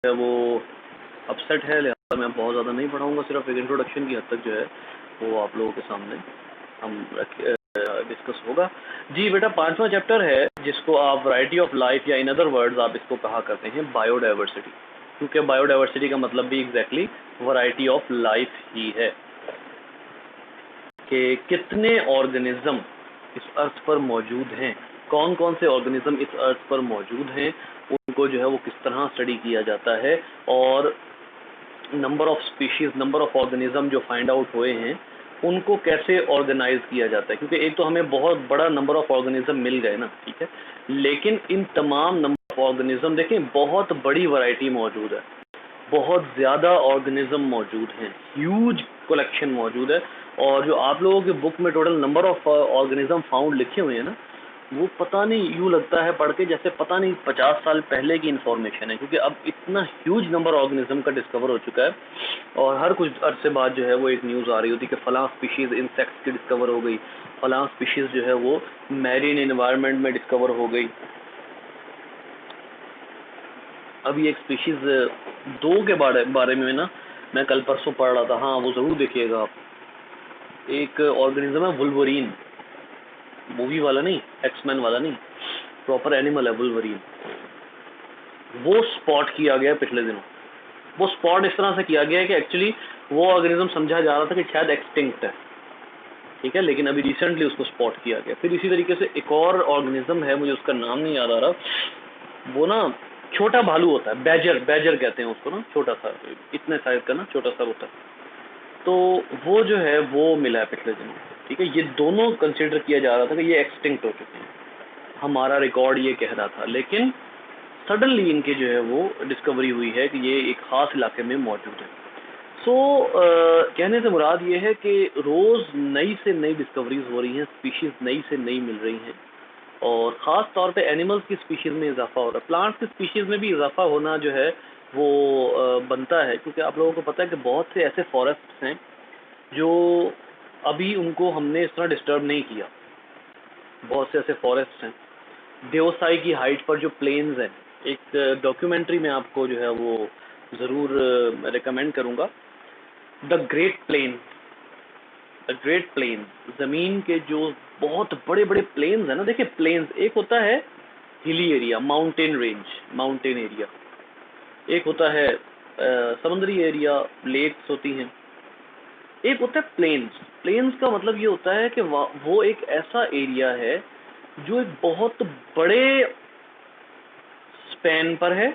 है वो अपसेट है, लिहाजा मैं बहुत ज़्यादा नहीं पढ़ाऊँगा, सिर्फ एक इंट्रोडक्शन की हद तक जो है वो आप लोगों के सामने हम डिस्कस होगा। जी बेटा, 5वां चैप्टर है जिसको आप वैरायटी ऑफ लाइफ या इन अदर वर्ड्स आप इसको कहा करते हैं बायोडाइवर्सिटी, क्योंकि बायोडाइवर्सिटी का मतलब भी एग्जैक्टली वैरायटी ऑफ लाइफ ही है कि कितने ऑर्गेनिज्म इस अर्थ पर मौजूद हैं, कौन कौन से ऑर्गेनिज्म इस अर्थ पर मौजूद हैं, उनको जो है वो किस तरह स्टडी किया जाता है, और number of species, number of organism जो फाइंड आउट हुए हैं उनको कैसे ऑर्गेनाइज किया जाता है। क्योंकि एक तो हमें बहुत बड़ा नंबर ऑफ ऑर्गेनिज्म मिल गए ना, ठीक है, लेकिन इन तमाम नंबर ऑफ ऑर्गेनिज्म देखें बहुत बड़ी वैरायटी मौजूद है, बहुत ज़्यादा ऑर्गेनिज्म मौजूद हैं, ह्यूज कलेक्शन मौजूद है। और जो आप लोगों के बुक में total number of organism found लिखे हुए हैं ना, वो पता नहीं, यूँ लगता है पढ़ के जैसे पता नहीं 50 साल पहले की इन्फॉर्मेशन है, क्योंकि अब इतना ह्यूज नंबर ऑर्गेनिज्म का डिस्कवर हो चुका है। और हर कुछ अरसे बाद जो है वो एक न्यूज़ आ रही होती है कि फलां स्पीशीज़ इंसेक्ट्स की डिस्कवर हो गई, फलां स्पीशीज़ जो है वो मैरीन एनवायरनमेंट में डिस्कवर हो गई। अभी एक स्पीशीज़ 2 के बारे में ना मैं कल परसों पढ़ रहा था, हाँ वो ज़रूर देखिएगा आप। एक ऑर्गेनिज्म है वुल्वरीन, मूवी वाला नहीं, एक्समैन वाला नहीं, प्रॉपर एनिमल है वुल्वरीन। वो स्पॉट किया गया पिछले दिनों। वो स्पॉट इस तरह से किया गया है कि एक्चुअली वो ऑर्गेनिज्म समझा जा रहा था कि शायद एक्सटिंक्ट है, ठीक है, लेकिन अभी रिसेंटली उसको स्पॉट किया गया। फिर इसी तरीके से एक और ऑर्गेनिज्म है, मुझे उसका नाम नहीं याद आ रहा, वो ना छोटा भालू होता है, बैजर कहते हैं उसको ना, छोटा सा, इतने साइज का ना, छोटा सा होता है। तो वो जो है वो मिला है पिछले दिनों, ठीक है। ये दोनों कंसिडर किया जा रहा था कि ये एक्सटिंक्ट हो चुके हैं, हमारा रिकॉर्ड ये कह रहा था, लेकिन सडनली इनके जो है वो डिस्कवरी हुई है कि ये एक ख़ास इलाके में मौजूद है। सो कहने से मुराद ये है कि रोज़ नई से नई डिस्कवरीज हो रही हैं, स्पीशीज़ नई से नई मिल रही हैं, और ख़ास तौर पे एनिमल्स की स्पीशीज़ में इजाफा हो रहा है। प्लांट्स की स्पीशीज़ में भी इजाफा होना जो है वो बनता है, क्योंकि आप लोगों को पता है कि बहुत से ऐसे फॉरेस्ट्स हैं जो अभी उनको हमने इस तरह डिस्टर्ब नहीं किया। बहुत से ऐसे फॉरेस्ट हैं, देवसाई की हाइट पर जो प्लेन्स हैं, एक डॉक्यूमेंट्री में आपको जो है वो ज़रूर रिकमेंड करूँगा, the great plain. The great plain, ज़मीन के जो बहुत बड़े बड़े प्लेन्स हैं ना, देखिए प्लेन्स, एक होता है hilly area, mountain range, mountain area, एक होता है समुद्री एरिया, लेक्स होती हैं, एक होता है प्लेन्स। प्लेन्स का मतलब ये होता है कि वो एक ऐसा एरिया है जो एक बहुत बड़े स्पैन पर है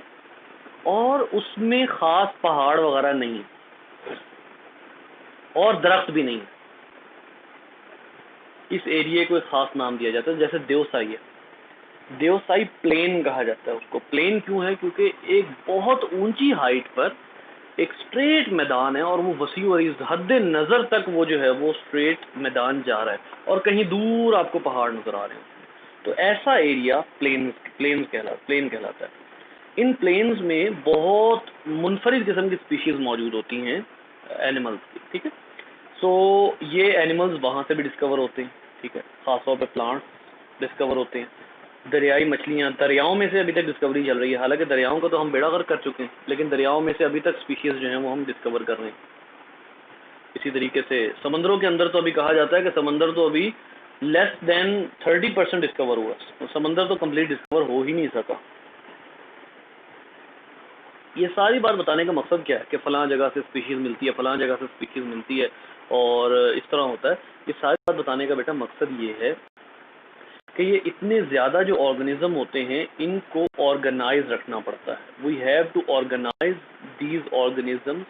और उसमें ख़ास पहाड़ वगैरह नहीं और दरख्त भी नहीं। इस एरिया को एक ख़ास नाम दिया जाता है, जैसे देवसाई है, देवसाई प्लेन कहा जाता है उसको। प्लेन क्यों है? क्योंकि एक बहुत ऊंची हाइट पर एक स्ट्रेट मैदान है और वो वसी और इस हद नज़र तक वो जो है वो स्ट्रेट मैदान जा रहा है और कहीं दूर आपको पहाड़ नज़र आ रहे हैं। तो ऐसा एरिया प्लेन कहलाता है। इन प्लेन्स में बहुत मुनफरिद किस्म की स्पीशीज़ मौजूद होती हैं एनिमल्स की, ठीक है। सो ये एनिमल्स वहाँ से भी डिस्कवर होते हैं, ठीक है, ख़ासतौर पे प्लांट्स डिस्कवर होते हैं। दरियाई मछलियाँ, दरियाओं में से अभी तक डिस्कवरी चल रही है, हालांकि दरियाओं का तो हम बेड़ा गर्क कर चुके हैं, लेकिन दरियाओं में से अभी तक स्पीशीज़ जो हैं वो हम डिस्कवर कर रहे हैं। इसी तरीके से समंदरों के अंदर तो अभी कहा जाता है कि समंदर तो अभी लेस देन 30% डिस्कवर हुआ, तो समंदर तो कंप्लीट डिस्कवर हो ही नहीं सका। ये सारी बात बताने का मकसद क्या है कि फ़लाँ जगह से स्पीशीज़ मिलती है, फ़लाँ जगह से स्पीशीज़ मिलती है और इस तरह होता है। ये सारी बात बताने का बेटा मकसद ये है कि ये इतने ज़्यादा जो ऑर्गेनिज्म होते हैं इनको ऑर्गेनाइज रखना पड़ता है। We have to organise these organisms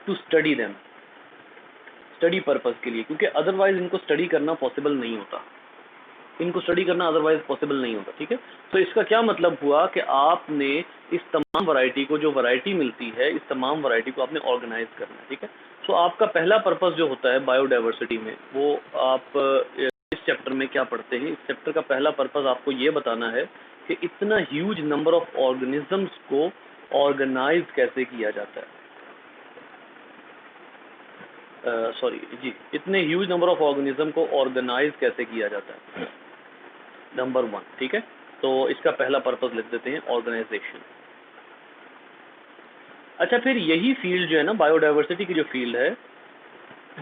to study them, study purpose के लिए, क्योंकि अदरवाइज इनको स्टडी करना पॉसिबल नहीं होता, इनको स्टडी करना अदरवाइज पॉसिबल नहीं होता, ठीक है। तो इसका क्या मतलब हुआ कि आपने इस तमाम वैरायटी को, जो वैरायटी मिलती है, इस तमाम वैरायटी को आपने ऑर्गेनाइज करना है, ठीक है। सो आपका पहला पर्पस जो होता है बायोडाइवर्सिटी में, वो आप इस चैप्टर में क्या पढ़ते हैं, इस चैप्टर का पहला पर्पस आपको ये बताना है कि इतना ह्यूज नंबर ऑफ ऑर्गेनिजम्स को ऑर्गेनाइज कैसे किया जाता है, इतने ह्यूज नंबर ऑफ ऑर्गेनिज्म को ऑर्गेनाइज कैसे किया जाता है, नंबर 1, ठीक है। तो इसका पहला पर्पस लिख देते हैं ऑर्गेनाइजेशन। अच्छा, फिर यही फील्ड जो है ना, बायोडाइवर्सिटी की जो फील्ड है,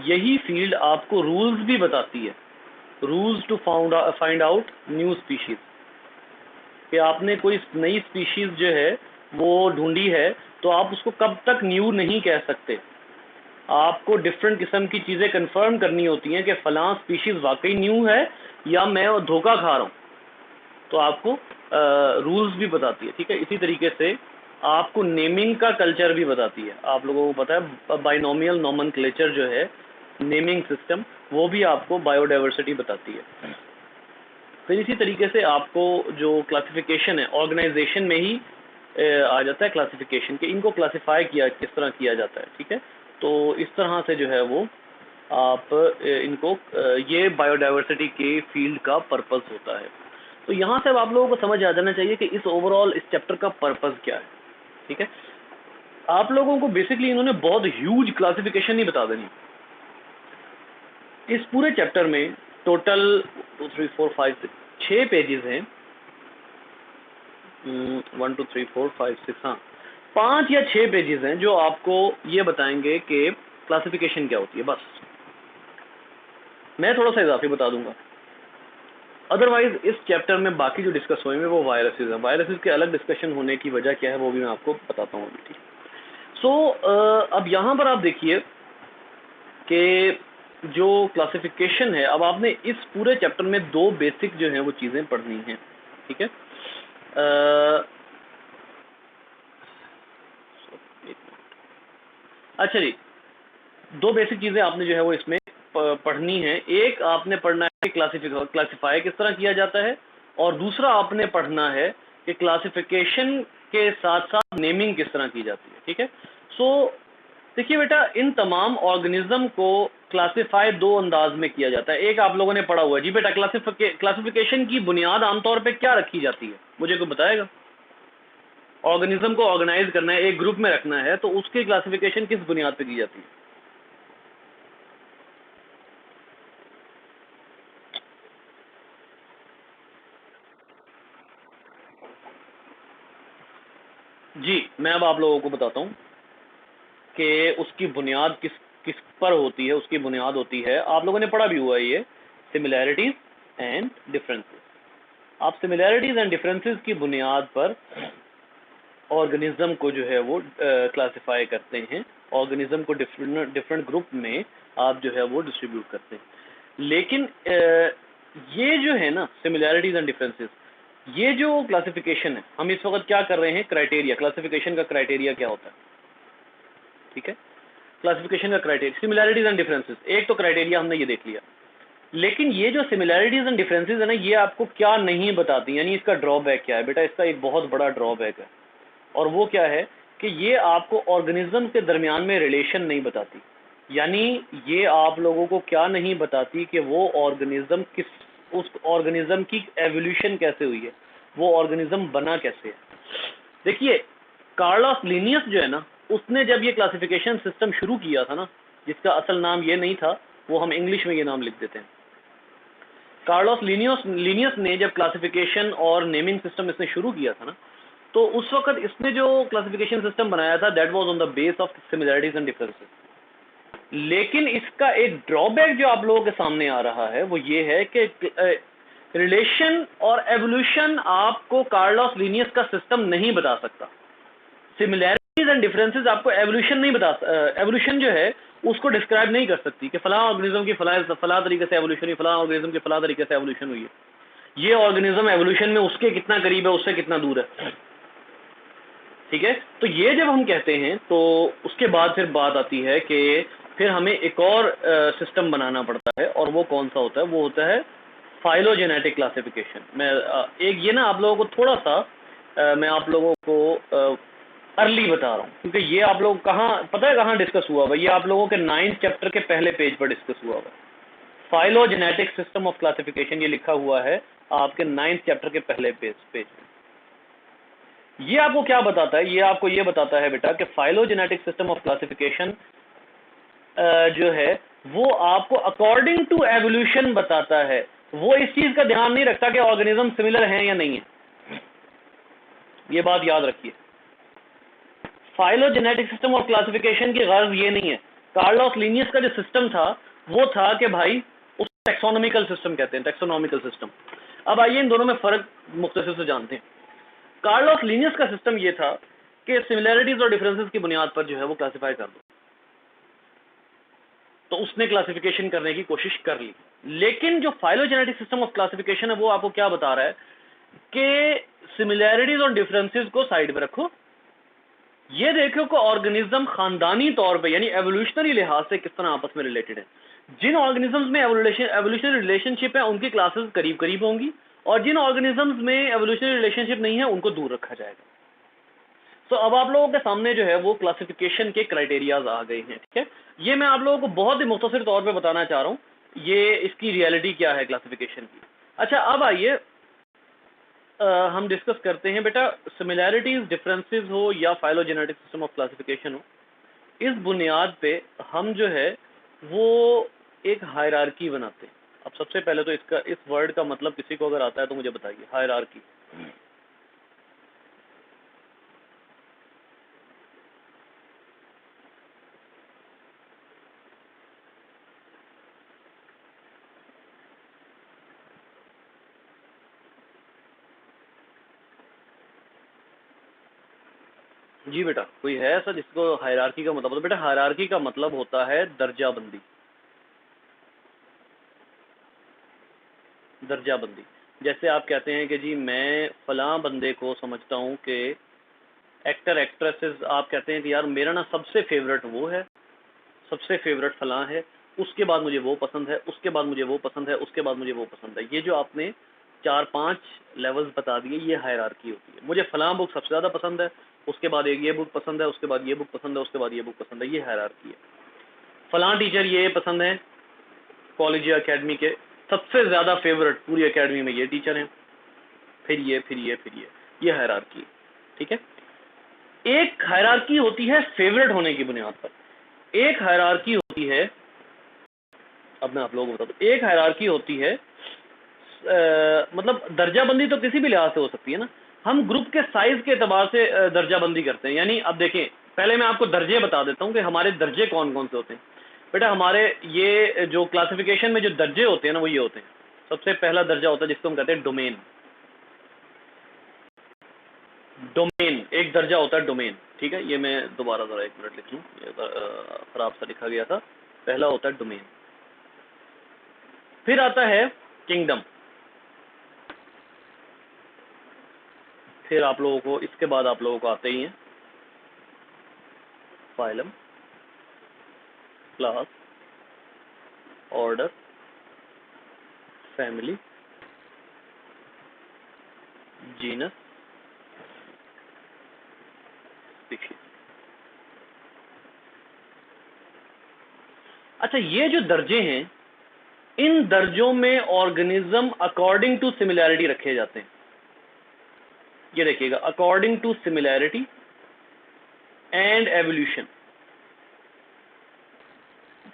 यही फील्ड आपको रूल्स भी बताती है, rules to find out new species, कि आपने कोई नई स्पीशीज जो है वो ढूंढी है, तो आप उसको कब तक न्यू नहीं कह सकते। आपको डिफरेंट किस्म की चीज़ें कंफर्म करनी होती हैं कि फलां स्पीशीज वाकई न्यू है या मैं धोखा खा रहा हूँ, तो आपको रूल्स भी बताती है। ठीक है, इसी तरीके से आपको नेमिंग का कल्चर भी बताती है। आप लोगों को पता है बाइनोमियल नोमेनक्लेचर जो है, नेमिंग सिस्टम, वो भी आपको बायोडाइवर्सिटी बताती है। फिर इसी तरीके से आपको जो क्लासिफिकेशन है, ऑर्गेनाइजेशन में ही आ जाता है क्लासिफिकेशन, कि इनको क्लासिफाई किया किस तरह किया जाता है। ठीक है, तो इस तरह से जो है वो आप इनको ये बायोडाइवर्सिटी के फील्ड का पर्पस होता है। तो यहाँ से अब आप लोगों को समझ आ जाना चाहिए कि इस ओवरऑल इस चैप्टर का पर्पस क्या है। ठीक है, आप लोगों को बेसिकली इन्होंने बहुत ह्यूज क्लासिफिकेशन नहीं बता देनी। इस पूरे चैप्टर में टोटल 2 3 4 5 6 पेजेस हैं। 1 2 3 4 5 6, हाँ 5 या 6 पेजेस हैं जो आपको ये बताएंगे कि क्लासिफिकेशन क्या होती है। बस मैं थोड़ा सा इजाफी बता दूंगा, अदरवाइज इस चैप्टर में बाकी जो डिस्कस होंगे वो वायरसेस हैं। वायरसेस के अलग डिस्कशन होने की वजह क्या है वो भी मैं आपको बताता हूँ अभी। ठीक, सो अब यहाँ पर आप देखिए कि जो क्लासिफिकेशन है, अब आपने इस पूरे चैप्टर में 2 बेसिक जो हैं वो चीज़ें पढ़नी हैं। ठीक है, अच्छा जी, 2 बेसिक चीज़ें आपने जो है वो इसमें पढ़नी है। एक आपने पढ़ना है कि क्लासिफाई किस तरह किया जाता है, और दूसरा आपने पढ़ना है कि क्लासिफिकेशन के साथ साथ नेमिंग किस तरह की जाती है। ठीक है, सो देखिए बेटा, इन तमाम ऑर्गेनिज्म को क्लासिफाई 2 अंदाज में किया जाता है। एक आप लोगों ने पढ़ा हुआ है जी बेटा, क्लासिफिकेशन की बुनियाद आमतौर पे क्या रखी जाती है, मुझे कोई बताएगा? ऑर्गेनिज्म को ऑर्गेनाइज करना है, एक ग्रुप में रखना है, तो उसकी क्लासिफिकेशन किस बुनियाद पे की जाती है? जी, मैं अब आप लोगों को बताता हूँ कि उसकी बुनियाद किस किस पर होती है। उसकी बुनियाद होती है, आप लोगों ने पढ़ा भी हुआ है ये, सिमिलैरिटीज एंड डिफरेंसेस। आप सिमिलैरिटीज एंड डिफरेंसेस की बुनियाद पर ऑर्गेनिज्म को जो है वो क्लासिफाई करते हैं। ऑर्गेनिज्म को डिफरेंट ग्रुप में आप जो है वो डिस्ट्रीब्यूट करते हैं। लेकिन ये जो है ना सिमिलैरिटीज एंड डिफरेंसेस, ये जो क्लासिफिकेशन है, हम इस वक्त क्या कर रहे हैं, क्राइटेरिया, क्लासिफिकेशन का क्राइटेरिया क्या होता है? ठीक है, क्लासिफिकेशन का क्राइटेरिया, सिमिलैरिटीज एंड डिफरेंसेस, एक तो क्राइटेरिया हमने ये देख लिया। लेकिन ये जो सिमिलैरिटीज एंड डिफरेंसेस है ना, ये आपको क्या नहीं बताती, यानी इसका ड्रॉबैक क्या है बेटा? इसका एक बहुत बड़ा ड्रॉबैक है, और वो क्या है कि ये आपको ऑर्गेनिज्म के दरमियान में रिलेशन नहीं बताती। यानी ये आप लोगों को क्या नहीं बताती कि वो ऑर्गेनिज्म किस, उस ऑर्गेनिज्म की एवोल्यूशन कैसे हुई है, वो ऑर्गेनिज्म बना कैसे है। देखिए, कार्लोस लिनियस जो है ना, उसने जब ये क्लासिफिकेशन सिस्टम शुरू किया था ना, जिसका असल नाम ये नहीं था, वो हम इंग्लिश में ये नाम लिख देते हैं। कार्लोस लिनियस ने जब क्लासिफिकेशन और नेमिंग सिस्टम इसने शुरू किया था ना, तो उस वक्त इसने जो क्लासिफिकेशन सिस्टम बनाया था, that was on the base of similarities and differences. लेकिन इसका एक ड्रॉबैक जो आप लोगों के सामने आ रहा है वो ये है कि रिलेशन और एवोल्यूशन आपको कार्लोस लिनियस का सिस्टम नहीं बता सकता। सिमिलैरिटीज एंड डिफरेंसेस आपको एवोल्यूशन नहीं बता, एवोल्यूशन जो है उसको डिस्क्राइब नहीं कर सकती कि फला ऑर्गेनिज्म की फला तरीके से एवोल्यूशन हुई, फला ऑर्गेनिज्म की फला तरीके से एवोल्यूशन हुई है। ये ऑर्गेनिज्म एवोल्यूशन में उसके कितना करीब है, उससे कितना दूर है। ठीक है, तो ये जब हम कहते हैं तो उसके बाद फिर बात आती है कि फिर हमें एक और सिस्टम बनाना पड़ता है, और वो कौन सा होता है? वो होता है फाइलोजेनेटिक क्लासिफिकेशन। मैं एक ये ना आप लोगों को थोड़ा सा मैं आप लोगों को अर्ली बता रहा हूँ, क्योंकि ये आप लोग कहाँ पता है कहाँ डिस्कस हुआ हुआ? ये आप लोगों के 9th चैप्टर के पहले पेज पर डिस्कस हुआ हुआ। फाइलोजेनेटिक सिस्टम ऑफ क्लासिफिकेशन ये लिखा हुआ है आपके 9th चैप्टर के पहले पेज। ये आपको क्या बताता है? ये आपको ये बताता है बेटा कि फाइलोजेनेटिक सिस्टम ऑफ क्लासिफिकेशन जो है वो आपको अकॉर्डिंग टू एवोल्यूशन बताता है। वो इस चीज का ध्यान नहीं रखता कि ऑर्गेनिज्म सिमिलर हैं या नहीं है। ये बात याद रखिए, फाइलोजेनेटिक सिस्टम और क्लासिफिकेशन की गर्ज ये नहीं है। कार्लोस लिनियस का जो सिस्टम था वो था कि भाई उस टेक्सोनॉमिकल सिस्टम कहते हैं, टेक्सोनॉमिकल सिस्टम। अब आइए इन दोनों में फर्क मुख्तसर से जानते हैं। कार्लोस लिनियस का सिस्टम ये था कि सिमिलैरिटीज और डिफरेंसेस की बुनियाद पर जो है वो क्लासिफाई कर दो, तो उसने क्लासिफिकेशन करने की कोशिश कर ली। लेकिन जो फाइलोजेनेटिक सिस्टम ऑफ क्लासिफिकेशन है वो आपको क्या बता रहा है कि सिमिलैरिटीज और डिफरेंसेस को साइड में रखो, ये देखो कि ऑर्गेनिज्म खानदानी तौर पे यानी एवोल्यूशनरी लिहाज से किस तरह आपस में रिलेटेड है। जिन ऑर्गेनिजम्स में एवोल्यूशनरी रिलेशनशिप है उनकी क्लासेस करीब करीब होंगी, और जिन ऑर्गेनिजम्स में एवोल्यूशनरी रिलेशनशिप नहीं है उनको दूर रखा जाएगा। तो अब आप लोगों के सामने जो है वो क्लासिफिकेशन के क्राइटेरियाज आ गए हैं, ठीक है। ये मैं आप लोगों को बहुत ही मुख्तसर तौर पे बताना चाह रहा हूँ, ये इसकी रियलिटी क्या है क्लासिफिकेशन की। अच्छा, अब आइए हम डिस्कस करते हैं बेटा, सिमिलैरिटीज डिफरेंसेस हो या फाइलोजेनेटिक सिस्टम ऑफ क्लासिफिकेशन हो, इस बुनियाद पे हम जो है वो एक हायरार्की बनाते हैं। अब सबसे पहले तो इस वर्ड का मतलब किसी को अगर आता है तो मुझे बताइए, हायरार्की। जी बेटा, कोई है ऐसा जिसको हायरार्की का मतलब? बेटा हायरार्की का मतलब होता है दर्जाबंदी। दर्जाबंदी, जैसे आप कहते हैं कि जी मैं फलां बंदे को समझता हूँ कि एक्टर एक्ट्रेसेस, आप कहते हैं कि यार मेरा ना सबसे फेवरेट वो है, सबसे फेवरेट फलां है, उसके बाद मुझे वो पसंद है, उसके बाद मुझे वो पसंद है, उसके बाद मुझे वो पसंद है। ये जो आपने 4-5 लेवल्स बता दिए, ये हायरार्की होती है। मुझे फलां बुक सबसे ज़्यादा पसंद है, उसके बाद एक ये बुक पसंद है, उसके बाद ये बुक पसंद है, उसके बाद ये बुक पसंद है, ये हायरार्की है। फलां टीचर ये पसंद है, कॉलेज या अकेडमी के सबसे ज़्यादा फेवरेट पूरी अकेडमी में ये टीचर हैं, फिर ये फिर ये फिर ये हायरार्की, ठीक है। एक हायरार्की होती है फेवरेट होने की बुनियाद पर, एक हायरार्की होती है, अब मैं आप लोगों को बताता हूँ, एक हायरार्की होती है मतलब दर्जाबंदी तो किसी भी लिहाज से हो सकती है ना। हम ग्रुप के साइज के एतबार से दर्जाबंदी करते हैं। यानी अब देखें, पहले मैं आपको दर्जे बता देता हूँ कि हमारे दर्जे कौन कौन से होते हैं। बेटा हमारे ये जो क्लासिफिकेशन में जो दर्जे होते हैं ना वो ये होते हैं। सबसे पहला दर्जा होता है जिसको हम कहते हैं डोमेन। डोमेन एक दर्जा होता है, डोमेन, ठीक है। ये मैं दोबारा जरा 1 मिनट लिख लूँ, खराब सा लिखा गया था। पहला होता है डोमेन, फिर आता है किंगडम, फिर आप लोगों को इसके बाद आप लोगों को आते ही हैं phylum, class, order, family, genus, species. अच्छा, ये जो दर्जे हैं, इन दर्जों में ऑर्गेनिज्म अकॉर्डिंग टू सिमिलैरिटी रखे जाते हैं। ये देखिएगा, according to similarity and evolution.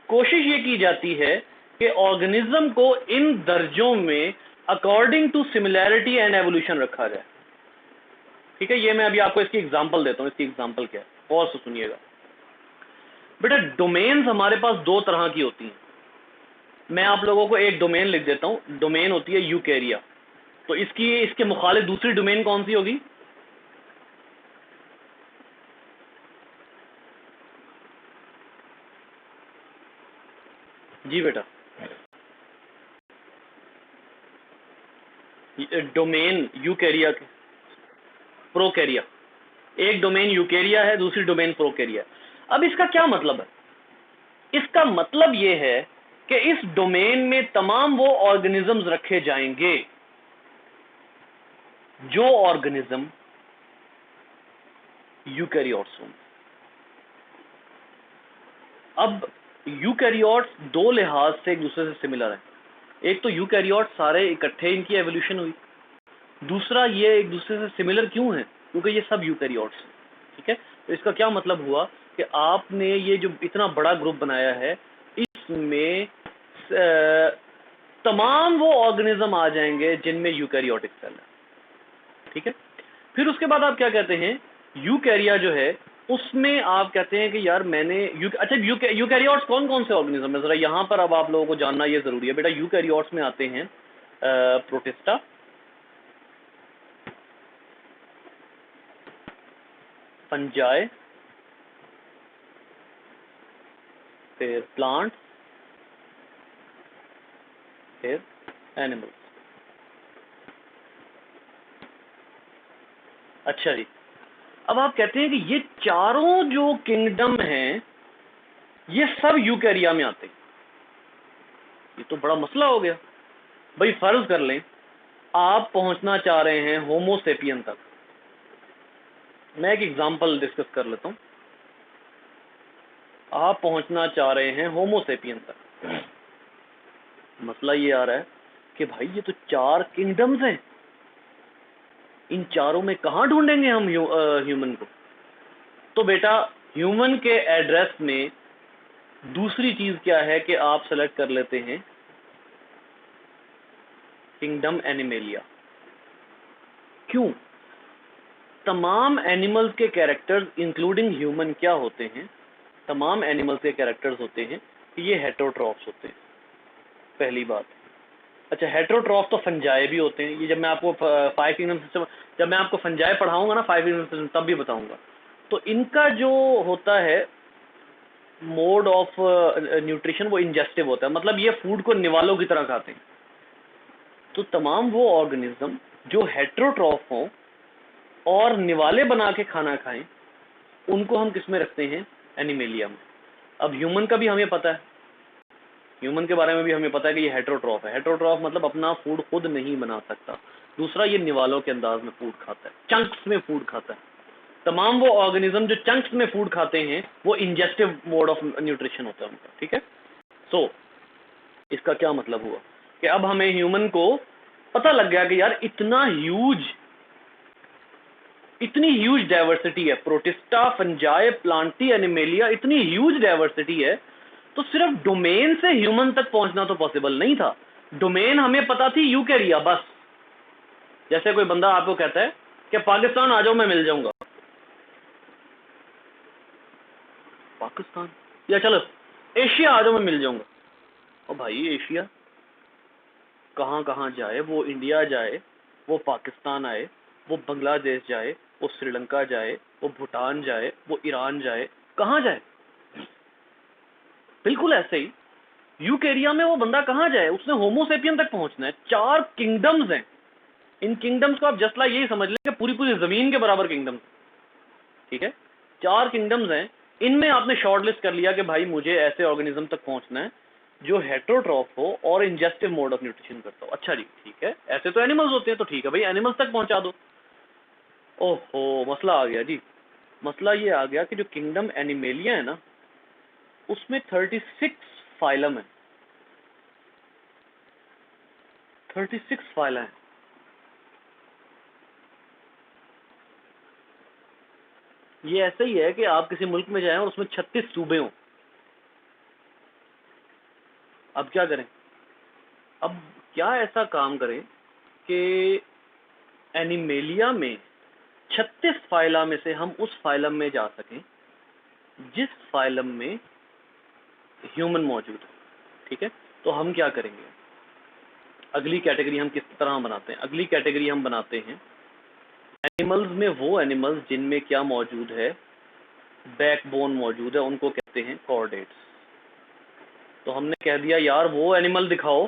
कोशिश ये की जाती है कि ऑर्गेनिज्म को इन दर्जों में according to similarity and evolution रखा जाए, ठीक है। ये मैं अभी आपको इसकी एग्जांपल देता हूं। इसकी एग्जांपल क्या है और सुनिएगा बेटा। डोमेन्स हमारे पास 2 तरह की होती हैं। मैं आप लोगों को एक डोमेन लिख देता हूं। डोमेन होती है यूकेरिया। तो इसके मुखालिफ दूसरी डोमेन कौन सी होगी? जी बेटा, डोमेन यूकेरिया के प्रोकैरिया। एक डोमेन यूकेरिया है, दूसरी डोमेन प्रोकैरिया। अब इसका क्या मतलब है? इसका मतलब यह है कि इस डोमेन में तमाम वो ऑर्गेनिजम्स रखे जाएंगे जो ऑर्गेनिज्म यूकैरियोट्स होंगे। अब यूकैरियोट्स 2 लिहाज से एक दूसरे से सिमिलर है। एक तो यूकैरियोट्स सारे इकट्ठे इनकी एवोल्यूशन हुई, दूसरा ये एक दूसरे से सिमिलर क्यों है? क्योंकि ये सब यूकैरियोट्स हैं, ठीक है। तो इसका क्या मतलब हुआ कि आपने ये जो इतना बड़ा ग्रुप बनाया है, इसमें तमाम वो ऑर्गेनिज्म आ जाएंगे जिनमें यूकैरियोटिक सेल है, ठीक है। फिर उसके बाद आप क्या कहते हैं, यूकैरिया जो है उसमें आप कहते हैं कि यार मैंने अच्छा यूकैरियोट्स कौन कौन से ऑर्गेनिज्म है, जरा यहाँ पर अब आप लोगों को जानना ये जरूरी है बेटा। यूकैरियोट्स में आते हैं प्रोटिस्टा, फंजाई, फिर प्लांट, फिर एनिमल्स। अच्छा जी, अब आप कहते हैं कि ये चारों जो किंगडम हैं ये सब यूकैरिया में आते हैं। ये तो बड़ा मसला हो गया भाई। फर्ज कर लें आप पहुंचना चाह रहे हैं होमोसेपियन तक। मैं एक एग्जांपल डिस्कस कर लेता हूं। आप पहुंचना चाह रहे हैं होमोसेपियन तक। मसला ये आ रहा है कि भाई ये तो 4 किंगडम्स हैं, इन चारों में कहां ढूंढेंगे हम ह्यूमन को। तो बेटा ह्यूमन के एड्रेस में दूसरी चीज क्या है कि आप सेलेक्ट कर लेते हैं किंगडम एनिमेलिया। क्यों? तमाम एनिमल्स के कैरेक्टर्स इंक्लूडिंग ह्यूमन क्या होते हैं, तमाम एनिमल्स के कैरेक्टर्स होते हैं कि ये हेटेरोट्रॉफ्स होते हैं, पहली बात। अच्छा, हेटेरोट्रॉफ तो फंजाई भी होते हैं। ये जब मैं आपको 5 किंगडम सिस्टम, जब मैं आपको फंजाई पढ़ाऊंगा ना 5 किंगडम सिस्टम, तब भी बताऊंगा। तो इनका जो होता है मोड ऑफ न्यूट्रिशन वो इंजेस्टिव होता है, मतलब ये फूड को निवालों की तरह खाते हैं। तो तमाम वो ऑर्गेनिज्म जो हेटेरोट्रॉफ हों और निवाले बना के खाना खाएं, उनको हम किस में रखते हैं? एनिमेलिया में। अब ह्यूमन का भी हमें पता है, ह्यूमन के बारे में भी हमें पता है कि ये हेटेरोट्रॉफ है। हेटेरोट्रॉफ मतलब अपना फूड खुद नहीं बना सकता। दूसरा, ये निवालों के अंदाज में फूड खाता है, चंक्स में फूड खाता है। तमाम वो ऑर्गेनिज्म जो चंक्स में फूड खाते हैं वो इंजेस्टिव मोड ऑफ न्यूट्रिशन होता है उनका, ठीक है। सो इसका क्या मतलब हुआ कि अब हमें ह्यूमन को पता लग गया कि यार इतनी ह्यूज डाइवर्सिटी है, प्रोटिस्टा, फंजाई, प्लांटी, एनिमेलिया, इतनी ह्यूज डाइवर्सिटी है। तो सिर्फ डोमेन से ह्यूमन तक पहुंचना तो पॉसिबल नहीं था। डोमेन हमें पता थी यूकैरिया बस। जैसे कोई बंदा आपको कहता है कि पाकिस्तान आ जाओ मैं मिल जाऊंगा, पाकिस्तान, या चलो एशिया आ जाओ मैं मिल जाऊंगा। और भाई एशिया कहां कहां जाए, वो इंडिया जाए, वो पाकिस्तान आए, वो बांग्लादेश जाए, वो श्रीलंका जाए, वो भूटान जाए, वो ईरान जाए, कहां जाए? बिल्कुल ऐसे ही यूकैरिया में वो बंदा कहां जाए, उसने होमोसेपियन तक पहुंचना है। 4 किंगडम्स हैं। इन किंगडम्स को आप जस्ट लाइक यही समझ लें कि पूरी पूरी जमीन के बराबर किंगडम्स, ठीक है। 4 किंगडम्स हैं, इनमें आपने शॉर्टलिस्ट कर लिया कि भाई मुझे ऐसे ऑर्गेनिज्म तक पहुंचना है जो हेटेरोट्रॉफ हो और इंजेस्टिव मोड ऑफ न्यूट्रिशन करता हो। अच्छा जी, ठीक है, ऐसे तो एनिमल्स होते हैं, तो ठीक है भाई एनिमल्स तक पहुंचा दो। ओहो, मसला आ गया जी। मसला ये आ गया कि जो किंगडम एनिमेलिया है ना, उसमें 36 फाइलम है, 36 फाइलम है। ये ऐसा ही है कि आप किसी मुल्क में जाएं और उसमें 36 सूबे हों। अब क्या करें? अब क्या ऐसा काम करें कि एनिमेलिया में 36 फाइलम में से हम उस फाइलम में जा सकें जिस फाइलम में ह्यूमन मौजूद है, ठीक है। तो हम क्या करेंगे, अगली कैटेगरी हम किस तरह बनाते हैं? अगली कैटेगरी हम बनाते हैं एनिमल्स में, वो एनिमल्स जिनमें क्या मौजूद है, बैकबोन मौजूद है, उनको कहते हैं कॉर्डेट्स। तो हमने कह दिया यार वो एनिमल दिखाओ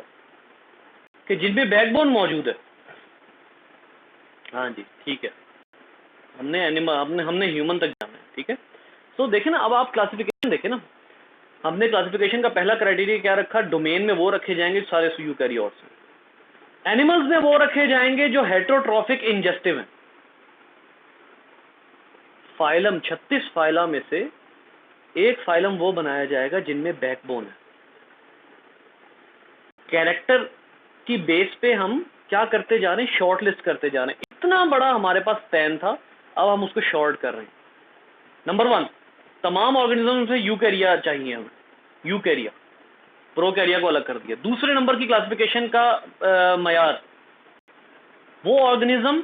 कि जिनमें बैकबोन मौजूद है। हाँ जी, ठीक है, हमने एनिमल हमने ह्यूमन तक जाना है, ठीक है। तो देखें ना, अब आप क्लासिफिकेशन देखें ना, हमने क्लासिफिकेशन का पहला क्राइटेरिया क्या रखा? डोमेन में वो रखे जाएंगे सारे यूकैरियोट्स। एनिमल्स में वो रखे जाएंगे जो हेटेरोट्रॉफिक इंजेस्टिव हैं। फाइलम 36 फाइलम में से एक फाइलम वो बनाया जाएगा जिनमें बैकबोन है। कैरेक्टर की बेस पे हम क्या करते जा रहे हैं? शॉर्ट लिस्ट करते जा रहे हैं। इतना बड़ा हमारे पास स्पैन था, अब हम उसको शॉर्ट कर रहे हैं। नंबर 1, तमाम ऑर्गेनिज्म से यूकैरिया चाहिए हमें, यूकैरिया, प्रोकैरिया को अलग कर दिया। दूसरे नंबर की क्लासिफिकेशन का मयार, वो ऑर्गेनिज्म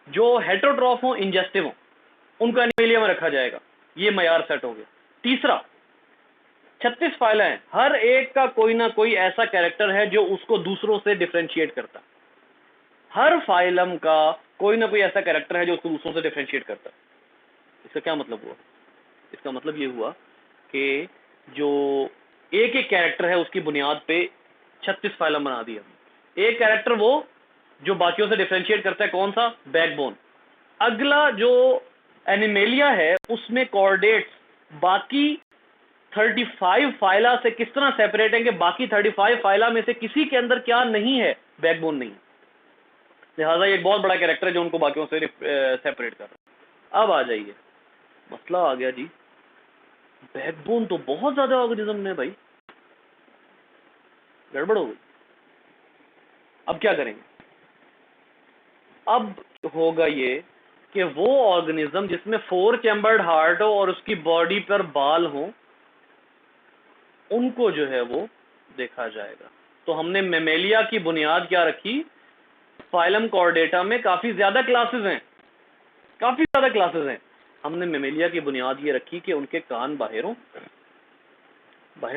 जो हेटेरोट्रॉफ हो, इंजेस्टिव हो, उनको एनिमेलिया में रखा जाएगा। ये मयार सेट हो गया। तीसरा, 36 फाइलें हैं, हर एक का कोई ना कोई ऐसा कैरेक्टर है जो उसको दूसरों से डिफरेंशिएट करता है। हर फाइलम का कोई ना कोई ऐसा कैरेक्टर है जो उसको दूसरों से डिफरेंशिएट करता है। इसका क्या मतलब हुआ? इसका मतलब ये हुआ कि जो एक एक कैरेक्टर है उसकी बुनियाद पे 36 फाइलम बना दिया। एक कैरेक्टर वो जो बाकियों से डिफरेंशिएट करता है, कौन सा? बैकबोन। अगला जो एनिमेलिया है उसमें कोऑर्डिनेट्स बाकी 35 फाइला से किस तरह सेपरेट है कि बाकी 35 फाइला में से किसी के अंदर क्या नहीं है? बैकबोन नहीं। लिहाजा एक बहुत बड़ा कैरेक्टर है जो उनको बाकियों से सेपरेट कर रहा है। अब आ जाइए, मसला आ गया जी, बैकबोन तो बहुत ज्यादा ऑर्गेनिज्म में भाई, गड़बड़ हो गई। अब क्या करेंगे? अब होगा ये कि वो ऑर्गेनिज्म जिसमें 4 चैम्बर्ड हार्ट हो और उसकी बॉडी पर बाल हो, उनको जो है वो देखा जाएगा। तो हमने मेमेलिया की बुनियाद क्या रखी? फाइलम कॉर्डेटा में काफी ज्यादा क्लासेस हैं, हमने मेमेलिया की बुनियाद ये रखी कि उनके कान बाहर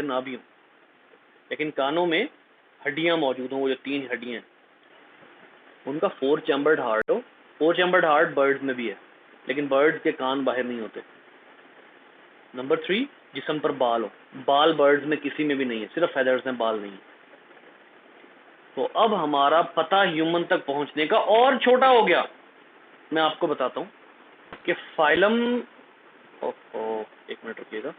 ना भी हो, लेकिन कानों में हड्डियां मौजूद हों, वो जो 3 हड्डियां हैं उनका 4 चैम्बर्ड हार्ट हो। 4 चैम्बर्ड हार्ट बर्ड्स में भी है, लेकिन बर्ड्स के कान बाहर नहीं होते। नंबर 3, जिस्म पर बाल हो। बाल बर्ड्स में किसी में भी नहीं है, सिर्फ फेदर्स में बाल नहीं है। तो अब हमारा पता ह्यूमन तक पहुंचने का और छोटा हो गया। मैं आपको बताता हूं कि फाइलम, एक मिनट रुकिएगा,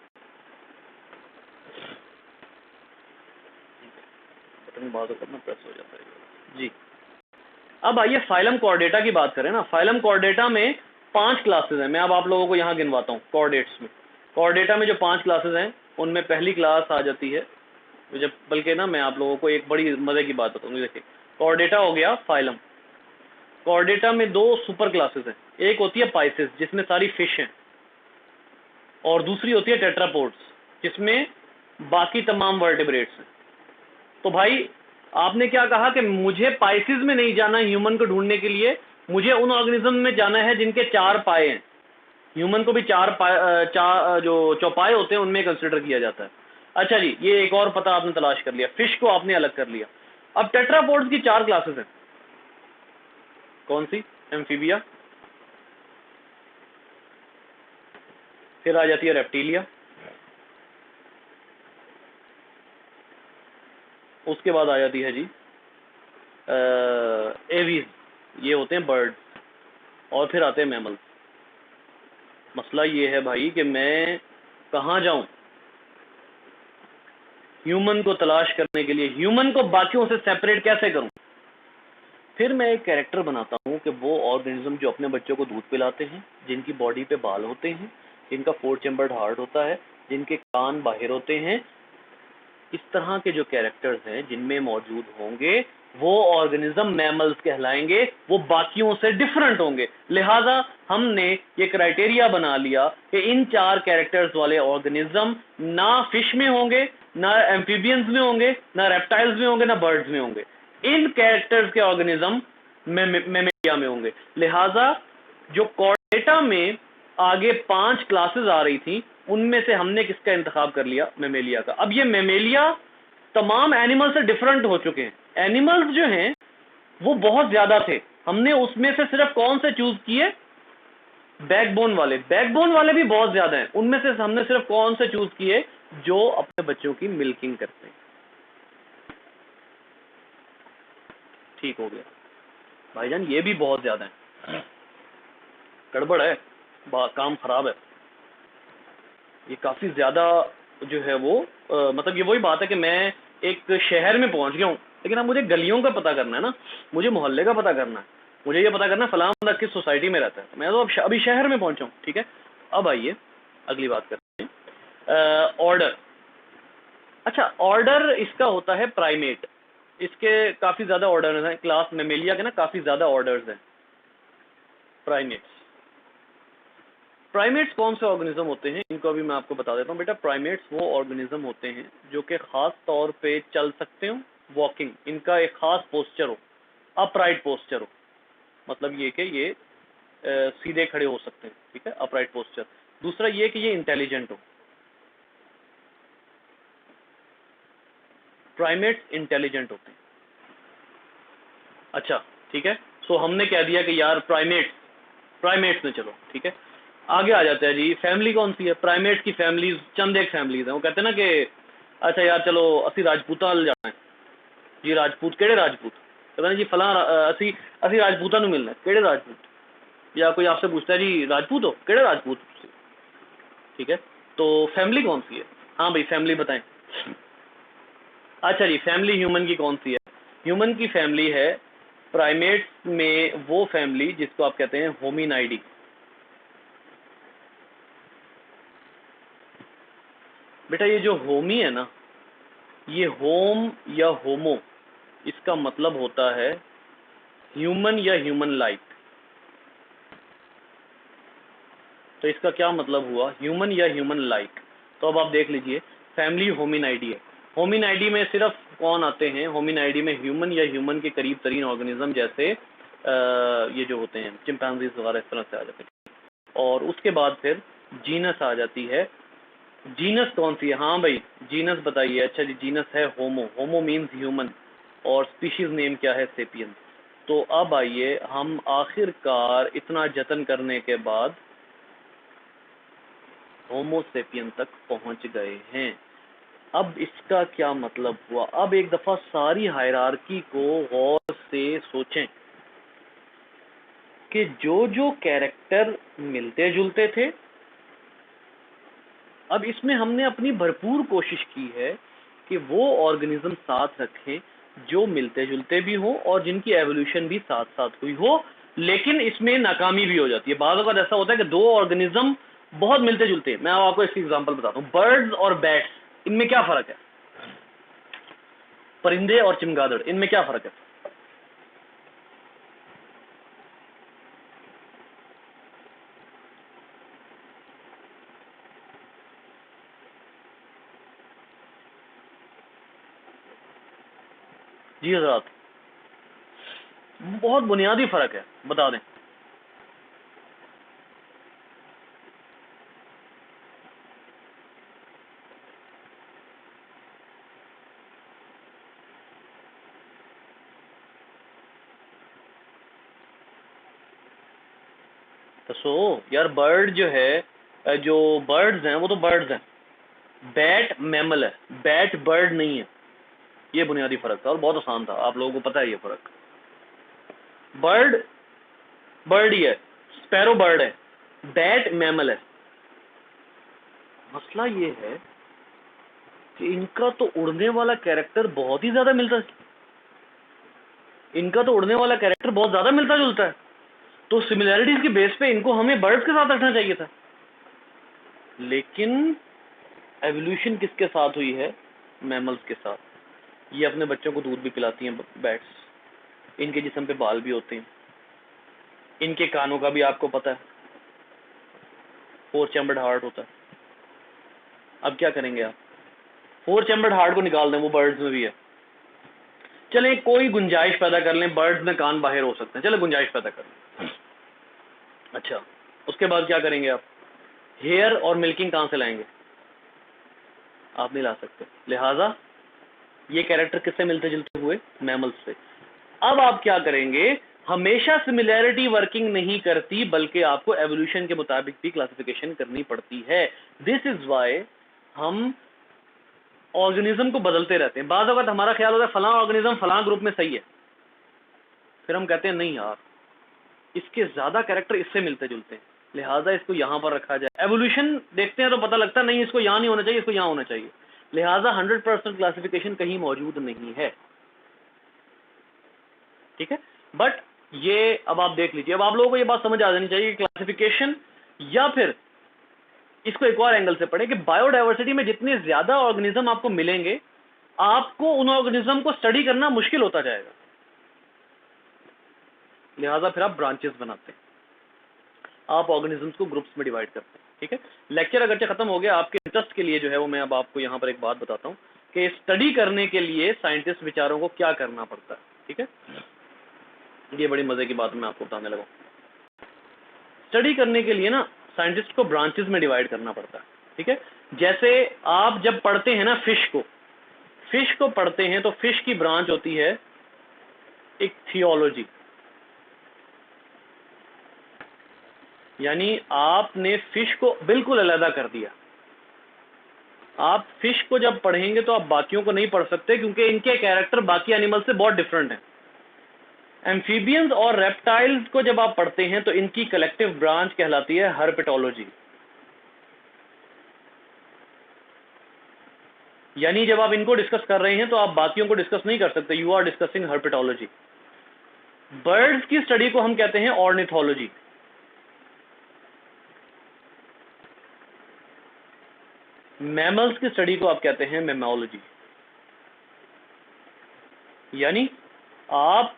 बटन बात करना प्रेस हो जाता है जी। अब आइए फाइलम कॉर्डेटा की बात करें ना। फाइलम कॉर्डेटा में 5 क्लासेस हैं। मैं अब आप लोगों को यहां गिनवाता हूं। कॉर्डेट्स में, कॉर्डेटा में जो 5 क्लासेस हैं उनमें पहली क्लास आ जाती है, जब बल्कि ना मैं आप लोगों को एक बड़ी मजे की बात बताऊंगी। देखिए, कॉर्डेटा हो गया फाइलम। कॉर्डेटा में 2 सुपर क्लासेस हैं। एक होती है पाइसेस जिसमें सारी फिश हैं, और दूसरी होती है टेट्रापोड्स जिसमें बाकी तमाम वर्टिब्रेट्स हैं। तो भाई आपने क्या कहा कि मुझे पाइसेस में नहीं जाना ह्यूमन को ढूंढने के लिए, मुझे उन ऑर्गेनिज्म में जाना है जिनके 4 पाए हैं। ह्यूमन को भी 4 जो चौपाए होते हैं उनमें कंसिडर किया जाता है। अच्छा जी, ये एक और पता आपने तलाश कर लिया, फिश को आपने अलग कर लिया। अब टेट्रापोड्स की 4 क्लासेस हैं। कौन सी? एम्फीबिया, फिर आ जाती है रेप्टिलिया, उसके बाद आ जाती है जी एवीज, ये होते हैं बर्ड, और फिर आते हैं मैमल्स। मसला ये है भाई कि मैं कहाँ जाऊं ह्यूमन को तलाश करने के लिए, ह्यूमन को बाकियों से सेपरेट कैसे करूं? फिर मैं एक कैरेक्टर बनाता हूं कि वो ऑर्गेनिज्म जो अपने बच्चों को दूध पिलाते हैं, जिनकी बॉडी पे बाल होते हैं, जिनका 4 चैम्बर्ड हार्ट होता है, जिनके कान बाहर होते हैं, इस तरह के जो कैरेक्टर्स हैं जिनमें मौजूद होंगे वो ऑर्गेनिज्म मैमल्स कहलाएंगे, वो बाकियों से डिफरेंट होंगे। लिहाजा हमने ये क्राइटेरिया बना लिया कि इन 4 कैरेक्टर्स वाले ऑर्गेनिज्म ना फिश में होंगे, ना एम्फीबियंस में होंगे, ना रेप्टाइल्स में होंगे, ना बर्ड्स में होंगे। इन कैरेक्टर्स के ऑर्गेनिज्म मेमेलिया में होंगे। लिहाजा जो कॉर्डेटा में आगे 5 क्लासेस आ रही थी उनमें से हमने किसका इंतखाब कर लिया? मेमेलिया का। अब ये मेमेलिया तमाम एनिमल से डिफरेंट हो चुके हैं। एनिमल्स जो हैं वो बहुत ज्यादा थे, हमने उसमें से सिर्फ कौन से चूज किए? बैकबोन वाले। बैकबोन वाले भी बहुत ज्यादा हैं, उनमें से हमने सिर्फ कौन से चूज किए? जो अपने बच्चों की मिल्किंग करते हैं। ठीक हो गया भाईजान, ये भी बहुत ज्यादा है, गड़बड़ है, काम खराब है, ये काफी ज्यादा जो है वो मतलब ये वही बात है कि मैं एक शहर में पहुंच गया हूँ, लेकिन अब मुझे गलियों का पता करना है ना, मुझे मोहल्ले का पता करना है, मुझे ये पता करना है फलां बंदा किस सोसाइटी में रहता है। मैं तो अब अभी शहर में पहुंचा हूँ। ठीक है, अब आइए अगली बात करते हैं, ऑर्डर। अच्छा, ऑर्डर इसका होता है प्राइमेट, इसके काफी ज्यादा ऑर्डर हैं। क्लास मेमेलिया के ना काफी ज्यादा ऑर्डर्स हैं। प्राइमेट्स, प्राइमेट्स कौन से ऑर्गेनिज्म होते हैं इनको अभी मैं आपको बता देता हूँ। बेटा, प्राइमेट्स वो ऑर्गेनिज्म होते हैं जो कि खास तौर पे चल सकते हो, वॉकिंग, इनका एक खास पोस्चर हो, अपराइट पोस्चर हो। मतलब ये कि ये सीधे खड़े हो सकते हैं, ठीक है, अपराइट पोस्चर। दूसरा ये कि ये इंटेलिजेंट हो, प्राइमेट्स इंटेलिजेंट होते हैं। अच्छा ठीक है, सो हमने कह दिया कि यार प्राइमेट्स में चलो, ठीक है। आगे आ जाता है जी, फैमिली कौन सी है? प्राइमेट्स की फैमिलीज चंद एक फैमिलीज हैं। वो कहते हैं ना कि अच्छा यार चलो असी राजपूतां वाल जाना है जी, राजपूत केड़े राजपूत? कहते हैं जी फलां असी असी राजपूतां नूं मिलना है, केड़े राजपूत? या कोई आपसे पूछता है जी राजपूत हो, केड़े राजपूत? ठीक है, तो फैमिली कौन सी है? हाँ भाई फैमिली बताएं। अच्छा जी, फैमिली ह्यूमन की कौन सी है? ह्यूमन की फैमिली है प्राइमेट्स में वो फैमिली जिसको आप कहते हैं होमिनाइडी। बेटा ये जो होमी है ना, ये होम या होमो, इसका मतलब होता है ह्यूमन या ह्यूमन लाइक। तो इसका क्या मतलब हुआ? ह्यूमन या ह्यूमन लाइक। तो अब आप देख लीजिए, फैमिली होमिनाइडी है। होमिनाइडी में सिर्फ कौन आते हैं? होमिनाइडी में ह्यूमन या ह्यूमन के करीब तरीन ऑर्गेनिज्म, जैसे ये जो होते हैं चिंपैंजीज वगैरह, इस तरह से आ जाते हैं। और उसके बाद फिर जीनस आ जाती है। जीनस कौन सी है? हाँ भाई जीनस बताइए। अच्छा जी, जीनस है होमो। होमो मीन्स ह्यूमन, और स्पीशीज नेम क्या है? सेपियंस। तो अब आइए हम आखिरकार इतना जतन करने के बाद होमो सेपियन तक पहुंच गए हैं। अब इसका क्या मतलब हुआ? अब एक दफा सारी हायरार्की को गौर से सोचें कि जो जो कैरेक्टर मिलते जुलते थे, अब इसमें हमने अपनी भरपूर कोशिश की है कि वो ऑर्गेनिज्म साथ रखें जो मिलते जुलते भी हो और जिनकी एवोल्यूशन भी साथ साथ हुई हो, लेकिन इसमें नाकामी भी हो जाती है। बाज़ औक़ात ऐसा होता है कि दो ऑर्गेनिज्म बहुत मिलते जुलते हैं। मैं आपको इसकी एग्जांपल बताता हूँ। बर्ड्स और बैट्स, इनमें क्या फर्क है? परिंदे और चमगादड़, इनमें क्या फर्क है? जी हजरात, बहुत बुनियादी फर्क है, बता दें। तो सो यार, बर्ड जो है, जो बर्ड्स हैं वो तो बर्ड्स हैं। बैट मैमल है, बैट बर्ड नहीं है। ये बुनियादी फर्क था और बहुत आसान था, आप लोगों को पता है ये फर्क। बर्ड बर्ड ही है, स्पैरो बर्ड है, बैट मैमल है। मसला ये है कि इनका तो उड़ने वाला कैरेक्टर बहुत ही ज्यादा मिलता है। इनका तो उड़ने वाला कैरेक्टर बहुत ज्यादा मिलता जुलता है। तो सिमिलैरिटीज के बेस पे इनको हमें बर्ड्स के साथ रखना चाहिए था। लेकिन एवोल्यूशन किसके साथ हुई है? मैमल्स के साथ। ये अपने बच्चों को दूध भी पिलाती हैं, बैट्स। इनके जिस्म पे बाल भी होते हैं। इनके कानों का भी आपको पता है, 4 चैम्बर्ड हार्ट होता है। अब क्या करेंगे आप? 4 चैम्बर्ड हार्ट को निकाल दें, वो बर्ड्स में भी है। चलें कोई गुंजाइश पैदा कर लें, बर्ड्स में कान बाहर हो सकते हैं, चले गुंजाइश पैदा कर लें। अच्छा, उसके बाद क्या करेंगे आप? हेयर और मिल्किंग कहां से लाएंगे? आप नहीं ला सकते। लिहाजा ये कैरेक्टर किससे मिलते जुलते हुए? मैमल्स से। अब आप क्या करेंगे? हमेशा सिमिलैरिटी वर्किंग नहीं करती, बल्कि आपको एवोल्यूशन के मुताबिक भी क्लासिफिकेशन करनी पड़ती है। दिस इज वाई हम ऑर्गेनिज्म को बदलते रहते हैं। बाज़ वक्त हमारा ख्याल होता है फलां ऑर्गेनिज्म फलां ग्रुप में सही है, फिर हम कहते हैं नहीं यार, इसके ज्यादा कैरेक्टर इससे मिलते जुलते हैं, लिहाजा इसको यहां पर रखा जाए। एवोल्यूशन देखते हैं तो पता लगता है नहीं, इसको यहां नहीं होना चाहिए, इसको यहां होना चाहिए। लिहाजा 100% क्लासिफिकेशन कहीं मौजूद नहीं है, ठीक है। बट ये अब आप देख लीजिए, अब आप लोगों को ये बात समझ आ जानी चाहिए कि क्लासिफिकेशन, या फिर इसको एक और एंगल से पढ़े कि बायोडायवर्सिटी में जितने ज्यादा ऑर्गेनिज्म आपको मिलेंगे, आपको उन ऑर्गेनिज्म को स्टडी करना मुश्किल होता जाएगा। लिहाजा फिर आप ब्रांचेस बनाते हैं, आप ऑर्गेनिजम्स को ग्रुप्स में डिवाइड करते हैं, ठीक है। लेक्चर अगरचे खत्म हो गया, आपके इंटरेस्ट के लिए जो है वो मैं अब आपको यहां पर एक बात बताता हूं कि स्टडी करने के लिए साइंटिस्ट विचारों को क्या करना पड़ता है, ठीक है। ये बड़ी मजे की बात मैं आपको बताने लगा। स्टडी करने के लिए ना साइंटिस्ट को ब्रांचेस में डिवाइड करना पड़ता है, ठीक है। जैसे आप जब पढ़ते हैं ना फिश को पढ़ते हैं तो फिश की ब्रांच होती है एक थियोलॉजी, यानी आपने फिश को बिल्कुल अलग कर दिया। आप फिश को जब पढ़ेंगे तो आप बाकियों को नहीं पढ़ सकते क्योंकि इनके कैरेक्टर बाकी एनिमल से बहुत डिफरेंट हैं। एम्फीबियंस और रेप्टाइल्स को जब आप पढ़ते हैं तो इनकी कलेक्टिव ब्रांच कहलाती है हर्पेटोलॉजी, यानी जब आप इनको डिस्कस कर रहे हैं तो आप बाकियों को डिस्कस नहीं कर सकते, you are discussing herpetology. Birds की स्टडी को हम कहते हैं ऑर्निथोलॉजी, मैमल्स की स्टडी को आप कहते हैं मैमोलॉजी। यानी आप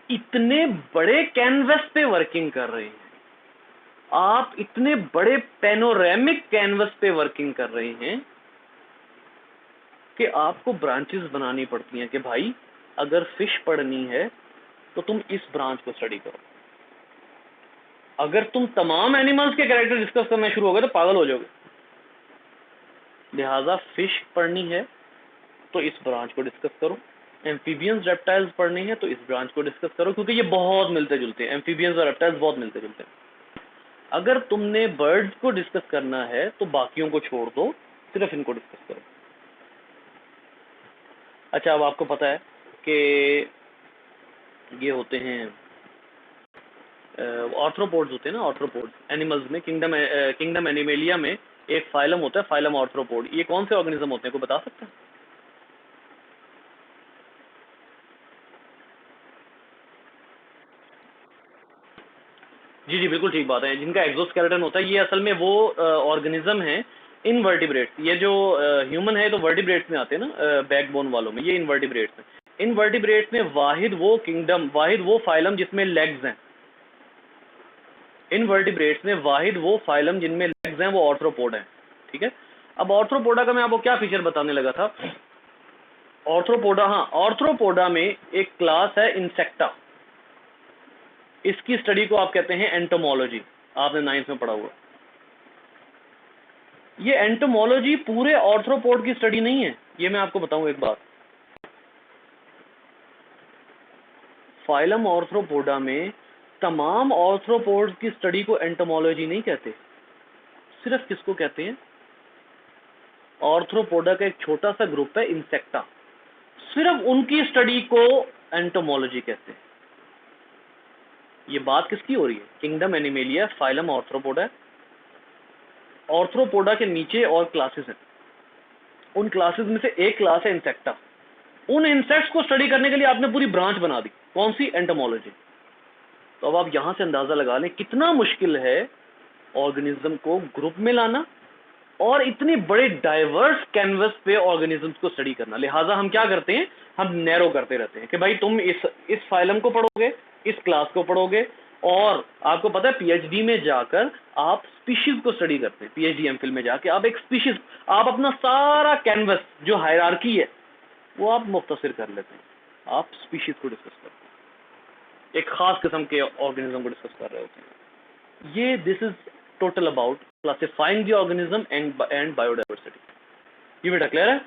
इतने बड़े कैनवस पे वर्किंग कर रहे हैं, आप इतने बड़े पैनोरेमिक कैनवस पे वर्किंग कर रहे हैं कि आपको ब्रांचेस बनानी पड़ती हैं कि भाई अगर फिश पढ़नी है तो तुम इस ब्रांच को स्टडी करो। अगर तुम तमाम एनिमल्स के कैरेक्टर डिस्कस करना शुरू हो गए तो पागल हो जाओगे। लिहाजा फिश पढ़नी है तो इस ब्रांच को डिस्कस करो, एम्फीबियंस रेप्टाइल्स पढ़नी है तो इस ब्रांच को डिस्कस करो, क्योंकि ये बहुत मिलते जुलते हैं, एम्फीबियंस और रेप्टाइल्स बहुत मिलते जुलते हैं। अगर तुमने बर्ड्स को डिस्कस करना है तो बाकियों को छोड़ दो, सिर्फ इनको डिस्कस करो। अच्छा, अब आपको पता है कि ये होते हैं ऑर्थ्रोपोड्स होते हैं ना, ऑर्थ्रोपोड्स एनिमल्स में किंगडम एनिमेलिया में एक फाइलम होता है, फाइलम ऑर्थ्रोपोड। ये कौन से ऑर्गेनिज्म होते हैं, कोई बता सकता है? जी जी बिल्कुल ठीक बात है, जिनका एक्सोस्केलेटन होता है। ये असल में वो ऑर्गेनिज्म है इनवर्टिब्रेट्स। ये जो ह्यूमन है तो वर्टिब्रेट्स में आते हैं ना, बैकबोन वालों में, ये इनवर्टिब्रेट्स हैं। इनवर्टिब्रेट्स में वाहिद वो फाइलम जिसमें लेग्स हैं। इनवर्टिब्रेट्स में वाहिद वो फाइलम जिनमें लेग्स हैं वो ऑर्थ्रोपोड है, ठीक है। अब ऑर्थ्रोपोडा का मैं आपको क्या फीचर बताने लगा था। ऑर्थ्रोपोडा, हाँ, ऑर्थ्रोपोडा में एक क्लास है इंसेक्टा, इसकी स्टडी को आप कहते हैं एंटोमोलॉजी। आपने 9th में पढ़ा हुआ। ये एंटोमोलॉजी पूरे ऑर्थ्रोपोड की स्टडी नहीं है, ये मैं आपको बताऊं एक बात। फाइलम ऑर्थ्रोपोडा में तमाम ऑर्थ्रोपोड्स की स्टडी को एंटोमोलॉजी नहीं कहते, सिर्फ किसको कहते हैं? ऑर्थ्रोपोडा का एक छोटा सा ग्रुप है इंसेक्टा, सिर्फ उनकी स्टडी को एंटोमोलॉजी कहते हैं। ये बात किसकी हो रही है? Kingdom animalia, phylum Arthropoda. Arthropoda के नीचे और क्लासेस हैं, उन क्लासेस में से एक क्लास है इंसेक्टा। उन इंसेक्ट्स को स्टडी करने के लिए आपने पूरी ब्रांच बना दी, कौन सी? एंटोमोलॉजी। तो अब आप यहां से अंदाजा लगा लें कितना मुश्किल है ऑर्गेनिज्म को ग्रुप में लाना और इतनी बड़े डाइवर्स कैनवस पे ऑर्गेनिजम्स को स्टडी करना। लिहाजा हम क्या करते हैं, हम नैरो करते रहते हैं कि भाई तुम इस फाइलम को पढ़ोगे, इस क्लास को पढ़ोगे, और आपको पता है पीएचडी में जाकर आप स्पीशीज को स्टडी करते हैं। पीएचडी एमफिल में जाके आप एक स्पीशीज, आप अपना सारा कैनवस जो हायरार्की है वो आप मुख्तसर कर लेते हैं, आप स्पीशीज को डिस्कस करते हैं, एक खास किस्म के ऑर्गेनिज्म को डिस्कस कर रहे होते हैं। ये this is total about classifying the organism and biodiversity. ये बेटा क्लियर है?